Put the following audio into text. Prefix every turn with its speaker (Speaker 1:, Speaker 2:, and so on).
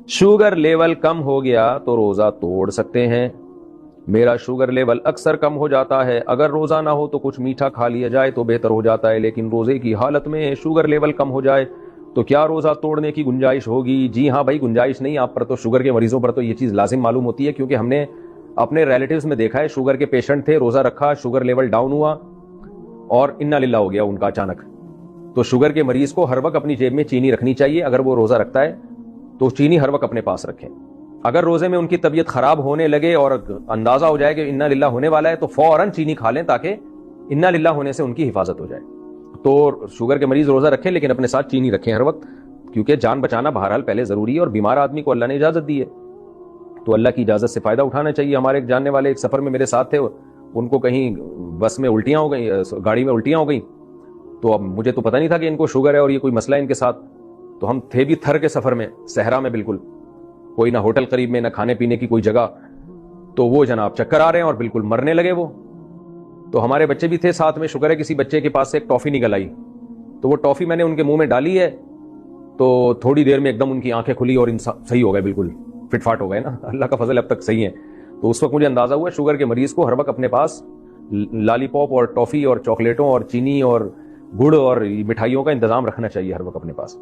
Speaker 1: Sugar level کم ہو گیا تو روزہ توڑ سکتے ہیں. میرا شوگر لیول اکثر کم ہو جاتا ہے, اگر روزہ نہ ہو تو کچھ میٹھا کھا لیا جائے تو بہتر ہو جاتا ہے, لیکن روزے کی حالت میں شوگر لیول کم ہو جائے تو کیا روزہ توڑنے کی گنجائش ہوگی؟ جی ہاں بھائی, گنجائش نہیں, آپ پر تو شوگر کے مریضوں پر تو یہ چیز لازم معلوم ہوتی ہے, کیونکہ ہم نے اپنے ریلیٹیوز میں دیکھا ہے شوگر کے پیشنٹ تھے, روزہ رکھا, شوگر لیول ڈاؤن ہوا اور انا للہ ہو گیا ان کا اچانک. تو شوگر کے مریض کو ہر وقت اپنی جیب میں چینی رکھنی چاہیے, اگر وہ روزہ رکھتا ہے تو چینی ہر وقت اپنے پاس رکھیں. اگر روزے میں ان کی طبیعت خراب ہونے لگے اور اندازہ ہو جائے کہ انا للہ ہونے والا ہے تو فوراً چینی کھا لیں تاکہ انا للہ ہونے سے ان کی حفاظت ہو جائے. تو شوگر کے مریض روزہ رکھیں لیکن اپنے ساتھ چینی رکھیں ہر وقت, کیونکہ جان بچانا بہرحال پہلے ضروری ہے, اور بیمار آدمی کو اللہ نے اجازت دی ہے تو اللہ کی اجازت سے فائدہ اٹھانا چاہیے. ہمارے ایک جاننے والے ایک سفر میں میرے ساتھ تھے, ان کو کہیں بس میں الٹیاں ہو گئیں, گاڑی میں الٹیاں ہو گئیں, تو اب مجھے تو پتہ نہیں تھا کہ ان کو شوگر ہے اور یہ کوئی مسئلہ ہے ان کے ساتھ. تو ہم تھے بھی تھر کے سفر میں, صحرا میں, بالکل کوئی نہ ہوٹل قریب میں, نہ کھانے پینے کی کوئی جگہ. تو وہ جناب چکر آ رہے ہیں اور بالکل مرنے لگے وہ. تو ہمارے بچے بھی تھے ساتھ میں, شکر ہے کسی بچے کے پاس سے ایک ٹافی نکل آئی, تو وہ ٹافی میں نے ان کے منہ میں ڈالی ہے تو تھوڑی دیر میں ایک دم ان کی آنکھیں کھلی اور صحیح ہو گئے, بالکل فٹ فاٹ ہو گئے نا, اللہ کا فضل اب تک صحیح ہے. تو اس وقت مجھے اندازہ ہوا شوگر کے مریض کو ہر وقت اپنے پاس لالی پاپ اور ٹافی اور چاکلیٹوں اور چینی اور گڑ اور مٹھائیوں کا انتظام رکھنا چاہیے ہر وقت اپنے پاس.